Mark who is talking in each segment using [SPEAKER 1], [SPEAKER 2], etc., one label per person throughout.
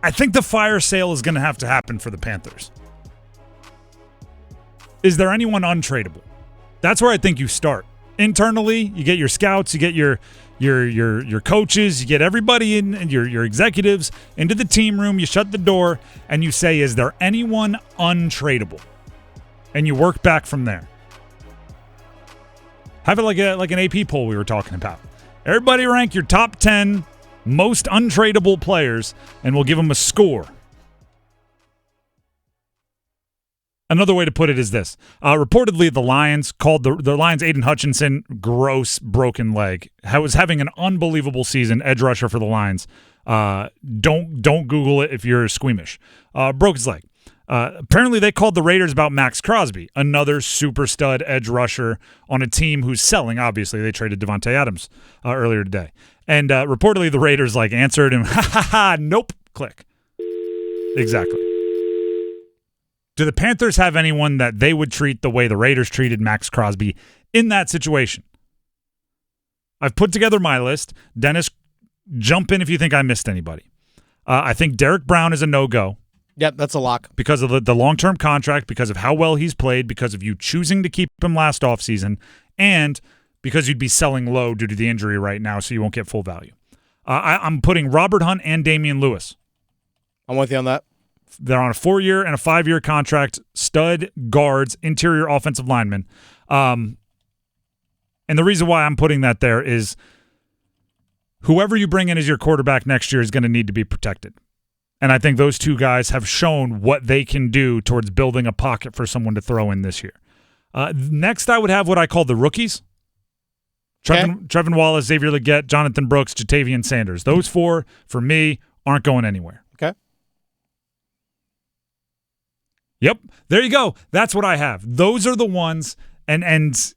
[SPEAKER 1] I think the fire sale is going to have to happen for the Panthers. Is there anyone untradeable? That's where I think you start. Internally, you get your scouts, you get your coaches, you get everybody in, and your executives into the team room, you shut the door, and you say, is there anyone untradeable? And you work back from there. Have it like an AP poll we were talking about. Everybody rank your top 10 most untradeable players, and we'll give them a score. Another way to put it is this. Reportedly, the Lions called the Lions' Aiden Hutchinson gross broken leg. Was having an unbelievable season, edge rusher for the Lions. Don't Google it if you're squeamish. Broke his leg. Apparently, they called the Raiders about Max Crosby, another super stud edge rusher on a team who's selling. Obviously, they traded Devontae Adams earlier today. And reportedly, the Raiders answered him, nope, click. Exactly. Do the Panthers have anyone that they would treat the way the Raiders treated Max Crosby in that situation? I've put together my list. Dennis, jump in if you think I missed anybody. I think Derrick Brown is a no-go.
[SPEAKER 2] Yep, that's a lock.
[SPEAKER 1] Because of the long-term contract, because of how well he's played, because of you choosing to keep him last offseason, and because you'd be selling low due to the injury right now, so you won't get full value. I'm putting Robert Hunt and Damian Lewis.
[SPEAKER 2] I'm with you on that.
[SPEAKER 1] They're on a 4-year and a 5-year contract, stud guards, interior offensive linemen. And the reason why I'm putting that there is whoever you bring in as your quarterback next year is going to need to be protected. And I think those two guys have shown what they can do towards building a pocket for someone to throw in this year. Next, I would have what I call the rookies. Trevin Wallace, Xavier Legette, Jonathan Brooks, Jadeveon Sanders. Those four, for me, aren't going anywhere.
[SPEAKER 2] Okay.
[SPEAKER 1] Yep, there you go. That's what I have. Those are the ones, and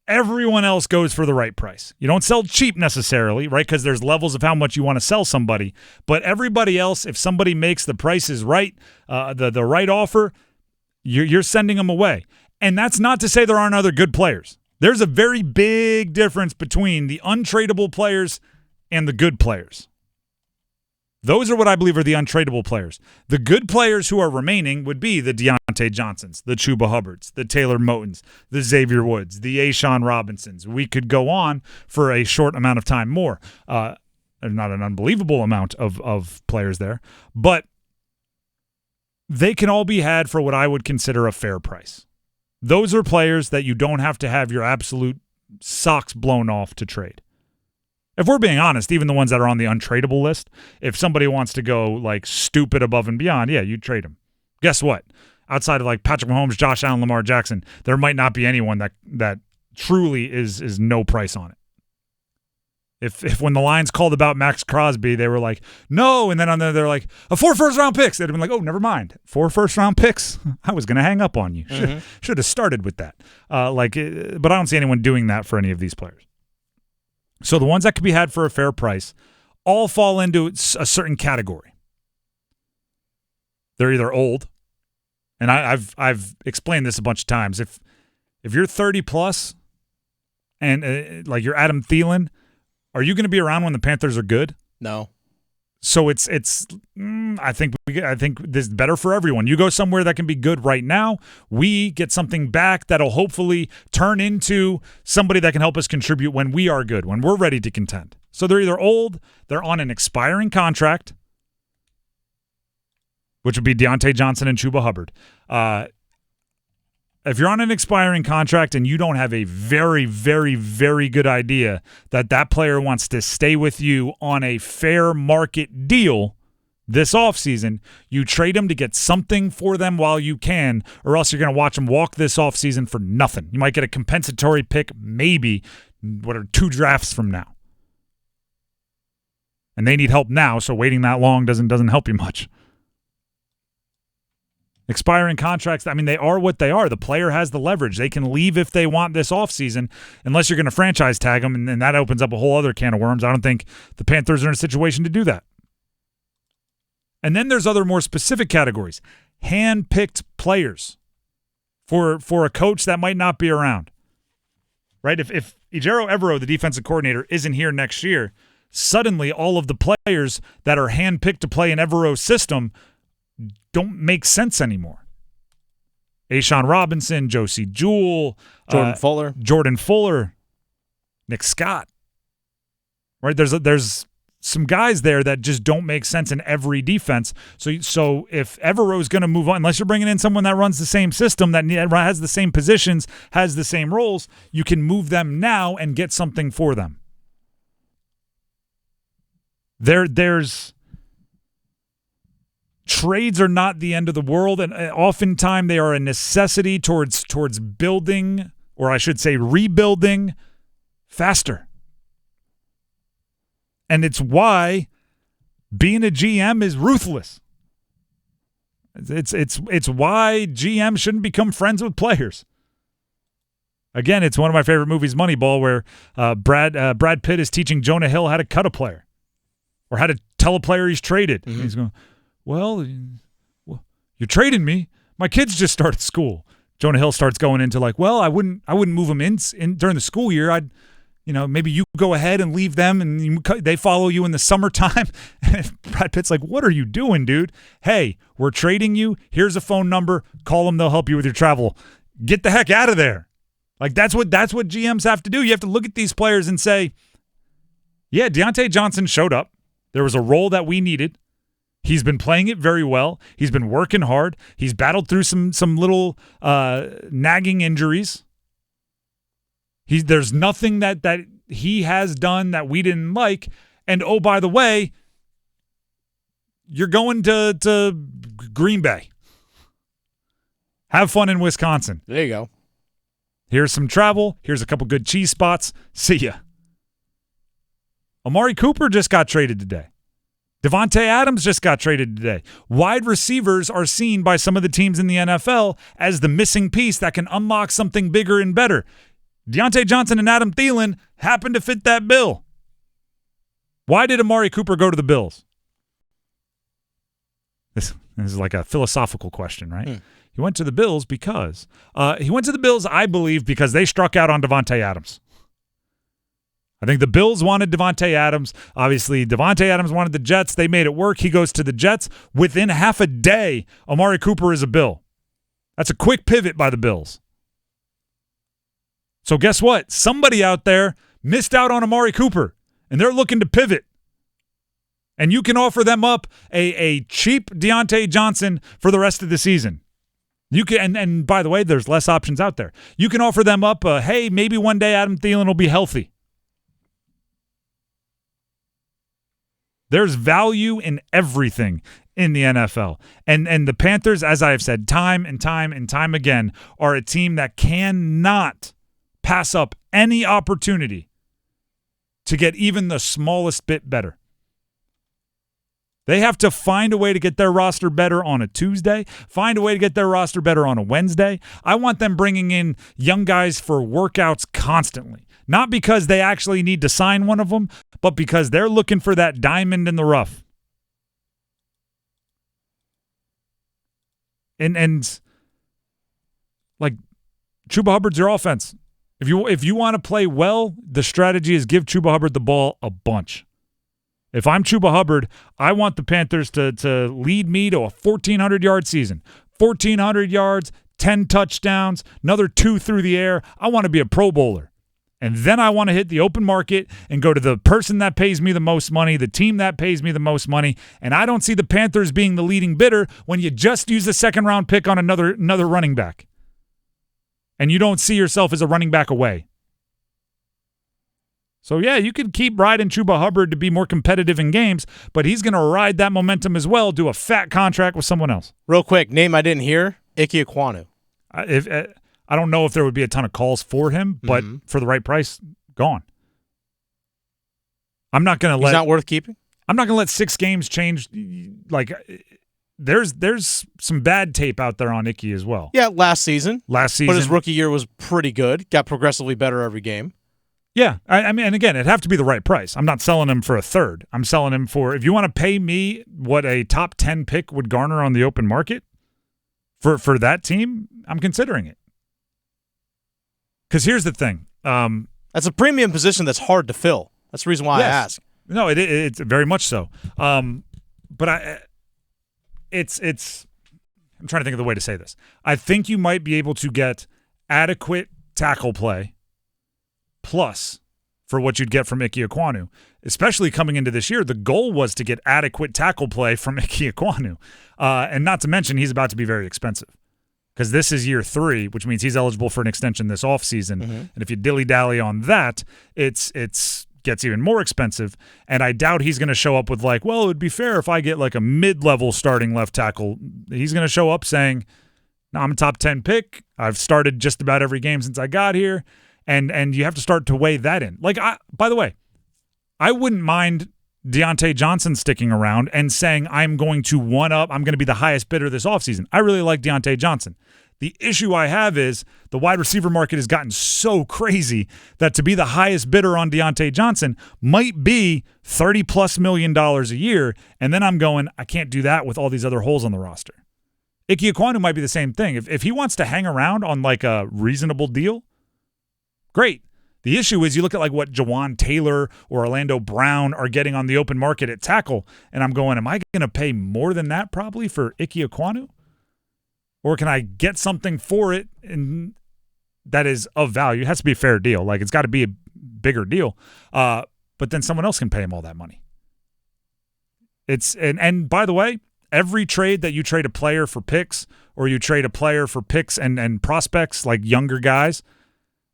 [SPEAKER 1] everyone else goes for the right price. You don't sell cheap necessarily, right? Because there's levels of how much you want to sell somebody. But everybody else, if somebody makes the prices right, the right offer, you're sending them away. And that's not to say there aren't other good players. There's a very big difference between the untradeable players and the good players. Those are what I believe are the untradeable players. The good players who are remaining would be the Diontae Johnsons, the Chuba Hubbards, the Taylor Motons, the Xavier Woods, the Ashawn Robinsons. We could go on for a short amount of time more. Not an unbelievable amount of players there, but they can all be had for what I would consider a fair price. Those are players that you don't have to have your absolute socks blown off to trade. If we're being honest, even the ones that are on the untradeable list, if somebody wants to go stupid above and beyond, yeah, you'd trade them. Guess what? Outside of Patrick Mahomes, Josh Allen, Lamar Jackson, there might not be anyone that truly is no price on it. If when the Lions called about Max Crosby, they were like, no, and then on there they're like, 4 first-round picks. They'd have been like, oh, never mind. 4 first-round picks? I was going to hang up on you. Should have started with that. But I don't see anyone doing that for any of these players. So the ones that could be had for a fair price all fall into a certain category. They're either old, and I've explained this a bunch of times. If you're 30 plus, and you're Adam Thielen, are you going to be around when the Panthers are good?
[SPEAKER 2] No.
[SPEAKER 1] So it's I think this is better for everyone. You go somewhere that can be good right now. We get something back that'll hopefully turn into somebody that can help us contribute when we are good, when we're ready to contend. So they're either old, they're on an expiring contract, which would be Diontae Johnson and Chuba Hubbard. If you're on an expiring contract and you don't have a very, very, very good idea that player wants to stay with you on a fair market deal this offseason, you trade them to get something for them while you can, or else you're going to watch them walk this offseason for nothing. You might get a compensatory pick maybe 2 drafts from now. And they need help now, so waiting that long doesn't help you much. Expiring contracts, they are what they are. The player has the leverage. They can leave if they want this offseason, unless you're going to franchise tag them, and that opens up a whole other can of worms. I don't think the Panthers are in a situation to do that. And then there's other more specific categories. Hand-picked players for a coach that might not be around. Right? If Ejiro Evero, the defensive coordinator, isn't here next year, suddenly all of the players that are handpicked to play in Evero's system don't make sense anymore. A'Shawn Robinson, Josie Jewell, Jordan Fuller, Nick Scott. Right? There's some guys there that just don't make sense in every defense. So if Evero's going to move on, unless you're bringing in someone that runs the same system, that has the same positions, has the same roles, you can move them now and get something for them. There's trades are not the end of the world, and oftentimes they are a necessity towards building, or I should say rebuilding, faster. And it's why being a GM is ruthless. It's why GM shouldn't become friends with players. Again, it's one of my favorite movies, Moneyball, where Brad Pitt is teaching Jonah Hill how to cut a player or how to tell a player he's traded. Mm-hmm. And he's going, well, you're trading me. My kids just started school. Jonah Hill starts going into like, well, I wouldn't move them in during the school year. I'd, maybe you go ahead and leave them and they follow you in the summertime. And Brad Pitt's like, what are you doing, dude? Hey, we're trading you. Here's a phone number. Call them. They'll help you with your travel. Get the heck out of there. Like that's what GMs have to do. You have to look at these players and say, yeah, Diontae Johnson showed up. There was a role that we needed. He's been playing it very well. He's been working hard. He's battled through some little nagging injuries. There's nothing that he has done that we didn't like. And oh, by the way, you're going to Green Bay. Have fun in Wisconsin.
[SPEAKER 2] There you go.
[SPEAKER 1] Here's some travel. Here's a couple good cheese spots. See ya. Amari Cooper just got traded today. Devontae Adams just got traded today. Wide receivers are seen by some of the teams in the NFL as the missing piece that can unlock something bigger and better. Diontae Johnson and Adam Thielen happen to fit that bill. Why did Amari Cooper go to the Bills? This is like a philosophical question, right? He went to the Bills because I believe, because they struck out on Devontae Adams. I think the Bills wanted Devontae Adams. Obviously, Devontae Adams wanted the Jets. They made it work. He goes to the Jets. Within half a day, Amari Cooper is a Bill. That's a quick pivot by the Bills. So guess what? Somebody out there missed out on Amari Cooper, and they're looking to pivot. And you can offer them up a cheap Diontae Johnson for the rest of the season. You can, and by the way, there's less options out there. You can offer them up, hey, maybe one day Adam Thielen will be healthy. There's value in everything in the NFL. And the Panthers, as I have said time and time and time again, are a team that cannot pass up any opportunity to get even the smallest bit better. They have to find a way to get their roster better on a Tuesday, find a way to get their roster better on a Wednesday. I want them bringing in young guys for workouts constantly, not because they actually need to sign one of them, but because they're looking for that diamond in the rough. And like Chuba Hubbard's your offense. If you want to play well, the strategy is give Chuba Hubbard the ball a bunch. If I'm Chuba Hubbard, I want the Panthers to lead me to a 1,400-yard season. 1,400 yards, 10 touchdowns, another 2 through the air. I want to be a Pro Bowler. And then I want to hit the open market and go to the person that pays me the most money, the team that pays me the most money. And I don't see the Panthers being the leading bidder when you just use the second-round pick on another running back. And you don't see yourself as a running back away. So, yeah, you could keep riding Chuba Hubbard to be more competitive in games, but he's going to ride that momentum as well, do a fat contract with someone else.
[SPEAKER 2] Real quick, name I didn't hear, Ike Ekwonu.
[SPEAKER 1] I don't know if there would be a ton of calls for him, but for the right price, gone. I'm not going to let –
[SPEAKER 2] He's not worth keeping?
[SPEAKER 1] I'm not going to let 6 games change. Like, there's some bad tape out there on Ike as well.
[SPEAKER 2] Yeah, last season.
[SPEAKER 1] But
[SPEAKER 2] his rookie year was pretty good. Got progressively better every game.
[SPEAKER 1] Yeah, I mean, and again, it'd have to be the right price. I'm not selling him for a third. I'm selling him for, if you want to pay me what a top 10 pick would garner on the open market for that team, I'm considering it. Because here's the thing.
[SPEAKER 2] That's a premium position that's hard to fill. That's the reason why I ask.
[SPEAKER 1] No, it's very much so. But it's. I'm trying to think of the way to say this. I think you might be able to get adequate tackle play plus for what you'd get from Ike Ekwonu. Especially coming into this year, the goal was to get adequate tackle play from Ike Ekwonu. And not to mention, he's about to be very expensive because this is year 3, which means he's eligible for an extension this offseason. Mm-hmm. And if you dilly-dally on that, it's gets even more expensive. And I doubt he's going to show up with like, well, it would be fair if I get like a mid-level starting left tackle. He's going to show up saying, no, I'm a top 10 pick. I've started just about every game since I got here. And you have to start to weigh that in. Like, by the way, I wouldn't mind Diontae Johnson sticking around and saying I'm going to I'm going to be the highest bidder this offseason. I really like Diontae Johnson. The issue I have is the wide receiver market has gotten so crazy that to be the highest bidder on Diontae Johnson might be $30+ million a year, and then I'm going, I can't do that with all these other holes on the roster. Ike Ekwonu might be the same thing. If he wants to hang around on like a reasonable deal, great. The issue is you look at like what Jawan Taylor or Orlando Brown are getting on the open market at tackle, and I'm going, am I going to pay more than that probably for Ike Ekwonu? Or can I get something for it and that is of value? It has to be a fair deal. Like, it's got to be a bigger deal. But then someone else can pay him all that money. And by the way, every trade that you trade a player for picks or you trade a player for picks and prospects, like younger guys,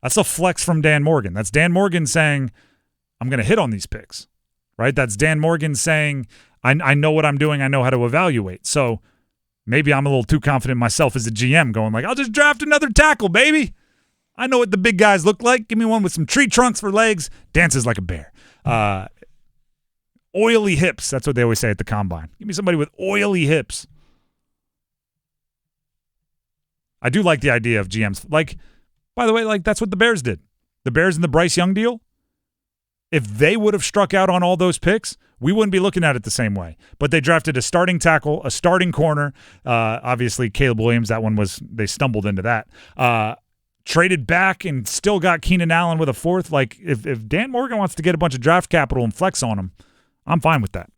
[SPEAKER 1] that's a flex from Dan Morgan. That's Dan Morgan saying, I'm going to hit on these picks, right? That's Dan Morgan saying, I know what I'm doing. I know how to evaluate. So maybe I'm a little too confident myself as a GM going like, I'll just draft another tackle, baby. I know what the big guys look like. Give me one with some tree trunks for legs. Dances like a bear. Oily hips. That's what they always say at the combine. Give me somebody with oily hips. I do like the idea of GMs. Like, by the way, like that's what the Bears did. The Bears in the Bryce Young deal, if they would have struck out on all those picks, we wouldn't be looking at it the same way. But they drafted a starting tackle, a starting corner. Obviously, Caleb Williams, that one was, they stumbled into that. Traded back and still got Keenan Allen with a 4th. Like, if Dan Morgan wants to get a bunch of draft capital and flex on him, I'm fine with that.